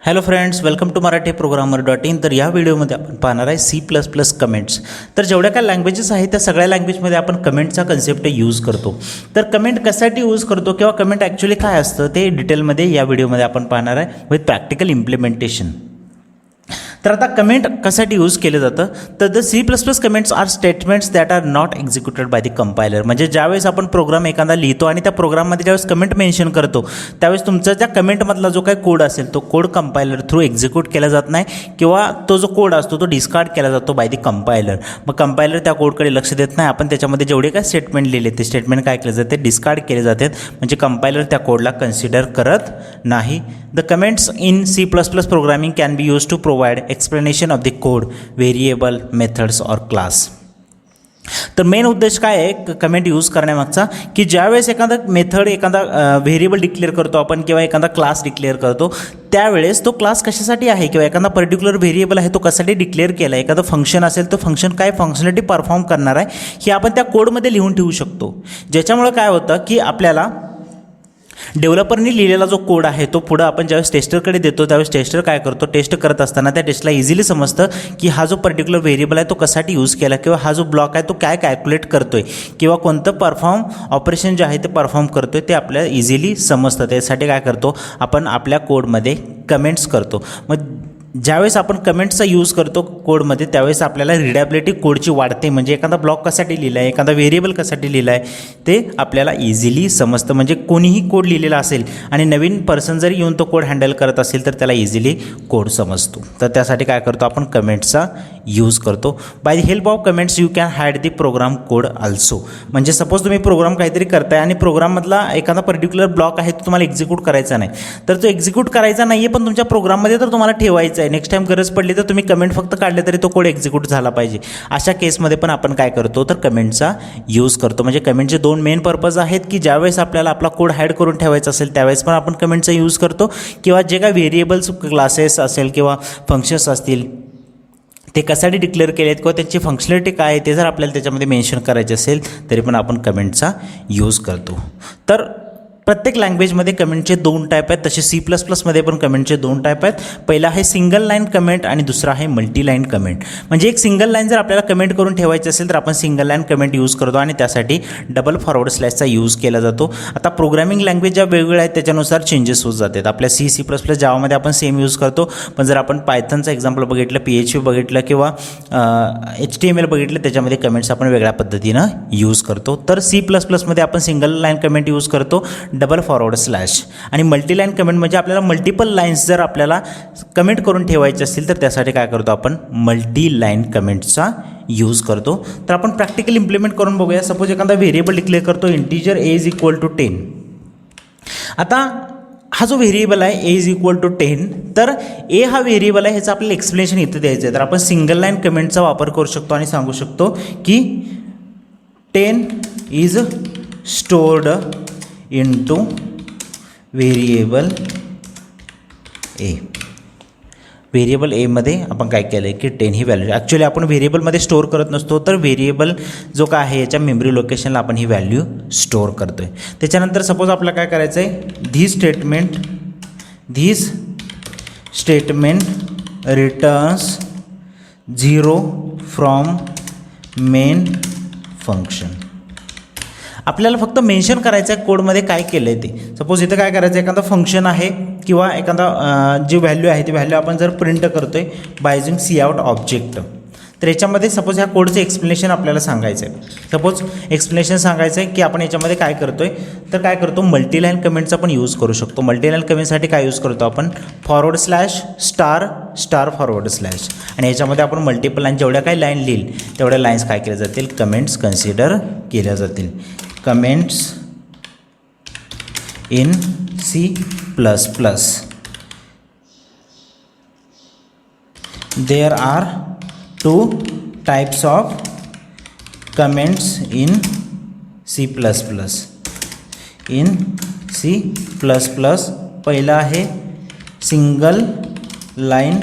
Hello friends, welcome to Marathi programmer. तर या व्हिडिओमध्ये आपण पाहणार आहे C++ कमेंट्स. तर जेवढ्या काय लँग्वेजेस आहेत त्या सगळ्या लँग्वेजमध्ये आपण कमेंटचा कन्सेप्ट यूज करतो. तर कमेंट कशासाठी यूज करतो किंवा कमेंट ॲक्च्युली काय असतं ते डिटेलमध्ये या व्हिडिओमध्ये आपण पाहणार आहे विथ प्रॅक्टिकल इम्प्लिमेंटेशन. तर आता कमेंट कशासाठी यूज केलं जातं तर the C++ comments are statements that are not executed by the compiler. म्हणजे ज्यावेळेस आपण प्रोग्राम एखादा लिहितो आणि त्या प्रोग्राममध्ये ज्यावेळेस कमेंट मेन्शन करतो त्यावेळेस तुमचा त्या कमेंटमधला जो काही कोड असेल तो कोड कंपायलर थ्रू एक्झिक्यूट केला जात नाही किंवा तो जो कोड असतो तो डिस्कार्ड केला जातो बाय द कंपायलर. मग कंपायलर त्या कोडकडे लक्ष देत नाही. आपण त्याच्यामध्ये जेवढे काय स्टेटमेंट लिहिले ते स्टेटमेंट काय केले जाते, डिस्कार्ड केले जातात. म्हणजे कंपायलर त्या कोडला कन्सिडर करत नाही. The comments in C++ programming can be use to provide explanation of the code, variable, methods or class. तर मेन उद्देश काय आहे कमेंट यूज करण्यामागचा की ज्यावेळेस एखादा मेथड एखादा व्हेरिएबल डिक्लेअर करतो आपण किंवा एखादा क्लास डिक्लेअर करतो त्यावेळेस तो क्लास कशासाठी आहे किंवा एखादा पर्टिक्युलर व्हेरिएबल आहे तो कशासाठी डिक्लेअर केला आहे, एखादं फंक्शन असेल तो फंक्शन काय फंक्शनॅलिटी परफॉर्म करणार आहे हे आपण त्या कोडमध्ये लिहून ठेवू शकतो. ज्याच्यामुळे काय होतं की आपल्याला डेव्हलपरनी लिहिलेला जो कोड आहे तो पुढं आपण ज्यावेळेस टेस्टरकडे देतो त्यावेळेस टेस्टर काय करतो, टेस्ट करत असताना त्या टेस्टला इझिली समजतं की हा जो पर्टिक्युलर व्हेरिएबल आहे तो कशासाठी यूज केला किंवा हा जो ब्लॉक आहे तो काय कॅल्क्युलेट करतोय किंवा कोणतं परफॉर्म ऑपरेशन जे आहे ते परफॉर्म करतोय ते आपल्याला इझिली समजतं. त्यासाठी काय करतो आपण आपल्या कोडमध्ये कमेंट्स करतो. मग ज्यावेळेस आपण कमेंट्सचा यूज करतो कोडमध्ये त्यावेळेस आपल्याला रिडॅबिलिटी कोडची वाढते. म्हणजे एखादा ब्लॉक कशासाठी लिहिला आहे, एखादा व्हेरिएबल कशासाठी लिहिला आहे ते आपल्याला इझिली समजतं. म्हणजे कोणीही कोड लिहिलेला असेल आणि नवीन पर्सन जरी येऊन तो कोड हँडल करत असेल तर त्याला इझिली कोड समजतो. तर त्यासाठी काय करतो आपण कमेंट्सचा यूज करतो. By the help of comments you can hide the program code also. म्हणजे सपोज तुम्ही प्रोग्राम काहीतरी करताय आणि प्रोग्राममधला एखादा पर्टिक्युलर ब्लॉक आहे तो तुम्हाला एक्झिक्यूट करायचा नाही, तर तो एक्झिक्यूट करायचा नाही आहे पण तुमच्या प्रोग्राममध्ये तर तुम्हाला ठेवायचा आहे. नेक्स्ट टाइम गरज पडली तर तुम्ही कमेंट फक्त काढले तरी तो कोड एक्झिक्यूट झाला पाहिजे. अशा केसमध्ये पण आपण काय करतो तर कमेंटचा यूज करतो. म्हणजे कमेंटचे दोन मेन पर्पज आहेत की ज्यावेळेस आपल्याला आपला कोड हाईड करून ठेवायचा असेल त्यावेळेस पण आपण कमेंटचा यूज करतो किंवा जे काय व्हेरिएबल्स क्लासेस असेल किंवा फंक्शन्स असतील ते कशासाठी डिक्लेअर केले आहेत किंवा त्यांची फंक्शनॅलिटी काय आहे ते जर आपल्याला त्याच्यामध्ये मेन्शन करायचे असेल तरी पण आपण कमेंटचा यूज करतो. तर प्रत्येक लँग्वेजमध्ये कमेंटचे दोन टाईप आहेत. तसे C++मध्ये पण कमेंटचे दोन टाईप आहेत. पहिला आहे सिंगल लाईन कमेंट आणि दुसरा आहे मल्टीलाईन कमेंट. म्हणजे एक सिंगल लाईन जर आपल्याला कमेंट करून ठेवायची असेल तर आपण सिंगल लाईन कमेंट यूज करतो आणि त्यासाठी डबल फॉरवर्ड स्लॅशचा यूज केला जातो. आता प्रोग्रामिंग लँग्वेज ज्या वेगवेगळ्या आहेत त्याच्यानुसार चेंजेस होत जातात. आपल्या C++ जावामध्ये आपण सेम यूज करतो, पण जर आपण पायथनचं एक्झाम्पल बघितलं, PHP बघितलं किंवा HTML बघितलं त्याच्यामध्ये कमेंट्स आपण वेगळ्या पद्धतीनं यूज करतो. तर C++मध्ये आपण सिंगल लाईन कमेंट यूज करतो, डबल फॉरवर्ड स्लॅश. आणि मल्टीलाईन कमेंट म्हणजे आपल्याला मल्टिपल लाईन्स जर आपल्याला कमेंट करून ठेवायचे असतील तर त्यासाठी काय करतो आपण मल्टीलाईन कमेंटचा यूज करतो. तर आपण प्रॅक्टिकल इम्प्लिमेंट करून बघूया. सपोज एखादा व्हेरिएबल डिक्लेअर करतो integer a is equal to 10. आता हा जो व्हेरिएबल आहे a इज इक्वल टू 10, तर a हा व्हेरिएबल आहे ह्याचं आपल्याला एक्सप्लेनेशन इथं द्यायचं आहे. तर आपण सिंगल लाईन कमेंटचा वापर करू शकतो आणि सांगू शकतो की 10 is stored into variable A. Variable एमध्ये आपण काय केलं आहे की 10 ही व्हॅल्यू ॲक्च्युली आपण व्हेरिएबलमध्ये स्टोअर करत नसतो, तर व्हेरिएबल जो काय आहे याच्या मेमरी लोकेशनला आपण ही व्हॅल्यू स्टोअर करतो आहे. त्याच्यानंतर सपोज आपल्याला काय करायचं आहे, this statement returns 0 from main function. आपल्याला फक्त मेन्शन करायचं आहे कोडमध्ये काय केलं आहे ते. सपोज इथं काय करायचं आहे, एखादा फंक्शन आहे किंवा एखादा जी व्हॅल्यू आहे ती व्हॅल्यू आपण जर प्रिंट करतो आहे by using C out object. तर याच्यामध्ये सपोज ह्या कोडचं एक्सप्लेनेशन आपल्याला सांगायचं आहे. सपोज एक्सप्लेनेशन सांगायचं आहे की आपण याच्यामध्ये काय करतो आहे, तर काय करतो मल्टीलाईन कमेंटचा पण यूज करू शकतो. मल्टीलाईन कमेंटसाठी काय यूज करतो आपण forward slash star forward slash. आणि याच्यामध्ये आपण मल्टिपल लाईन जेवढ्या काही लाईन लिहिल तेवढ्या लाईन्स काय केल्या जातील कमेंट्स कन्सिडर केल्या जातील. Comments in C++. There are two types of comments in C++. In C++ पहिला आहे सिंगल लाईन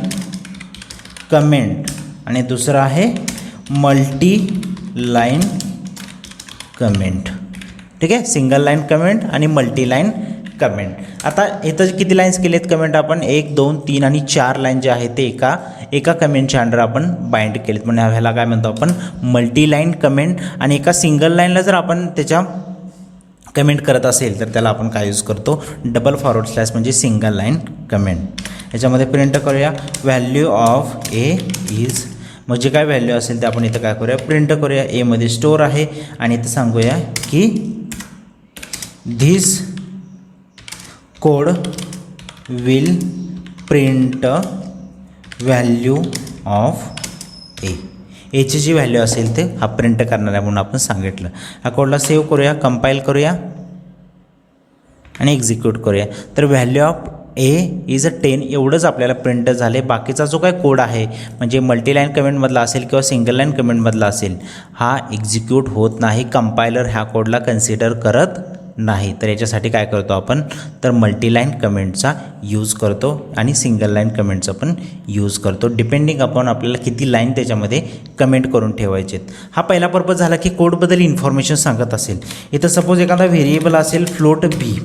कमेंट आणि दुसरा आहे मल्टी लाईन कमेंट. ठीक आहे, सिंगल लाईन कमेंट आणि मल्टी लाईन कमेंट. आता इथं किती लाईन्स केलेत कमेंट आपण 1 2 3 आणि 4 लाईन जे आहे ते एका कमेंटच्या अंडर आपण बाइंड केलेत. म्हणजे ह्याला काय म्हणतो आपण मल्टीलाईन कमेंट. आणि एका सिंगल लाईनला जर आपण त्याच्या कमेंट करत असेल तर त्याला आपण काय यूज करतो डबल फॉरवर्ड स्लॅश म्हणजे सिंगल लाईन कमेंट. याच्यामध्ये प्रिंट करूया व्हॅल्यू ऑफ ए इज, मग जे काय व्हॅल्यू असेल ते आपण इथं काय करूया प्रिंट करूया. एमध्ये स्टोअर आहे आणि इथं सांगूया की this code will print value of A. एची जी व्हॅल्यू असेल ते हा प्रिंट करणार आहे म्हणून आपण सांगितलं. हा कोडला सेव्ह करूया, कंपाईल करूया आणि एक्झिक्यूट करूया. तर व्हॅल्यू ऑफ ए इज 10 एवढंच आपल्याला प्रिंट झाले. बाकीचा जो काय कोड आहे म्हणजे मल्टीलाईन कमेंटमधला असेल किंवा सिंगल लाईन कमेंटमधला असेल हा एक्झिक्यूट होत नाही. कंपायलर ह्या कोडला कन्सिडर करत नाही. तर याच्यासाठी काय करतो आपण तर मल्टीलाईन कमेंटचा यूज करतो आणि सिंगल लाईन कमेंटचा पण यूज करतो डिपेंडिंग अपॉन आपल्याला किती लाईन त्याच्यामध्ये कमेंट करून ठेवायचे. हा पहिला पर्पज झाला की कोडबद्दल इन्फॉर्मेशन सांगत असेल. इथं सपोज एखादा व्हेरिएबल असेल फ्लोट बी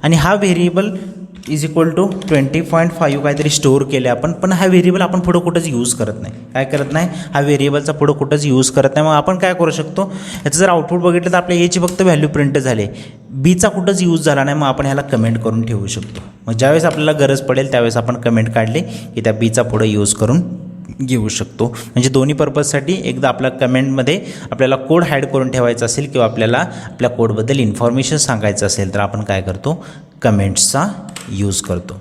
आणि हा व्हेरिएबल इज इक्वल टू 20.5 काहीतरी स्टोअर केले आपण, पण हा व्हेरिएबल आपण पुढं कुठंच यूज करत नाही. काय करत नाही हा व्हेरिएबलचा पुढं कुठंच यूज करत नाही. मग आपण काय करू शकतो याचं जर आउटपुट बघितलं तर आपल्या एची फक्त व्हॅल्यू प्रिंट झाले, बीचा कुठंच यूज झाला नाही. मग आपण ह्याला कमेंट करून ठेवू शकतो. मग ज्यावेळेस आपल्याला गरज पडेल त्यावेळेस आपण कमेंट काढले की त्या बीचा पुढं यूज करून घेऊ शकतो. म्हणजे दोन्ही पर्पजसाठी एकदा आपल्या कमेंटमध्ये आपल्याला कोड हाईड करून ठेवायचा असेल किंवा आपल्याला आपल्या कोडबद्दल इन्फॉर्मेशन सांगायचं असेल तर आपण काय करतो कमेंट्सचा यूज करतो.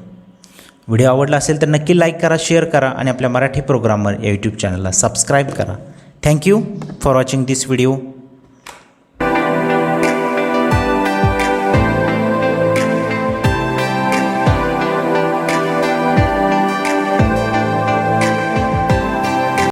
व्हिडिओ आवडला असेल तर नक्की लाईक करा, शेअर करा आणि आपल्या मराठी प्रोग्रामर या यूट्यूब चॅनलला सबस्क्राईब करा. Thank you for watching this video.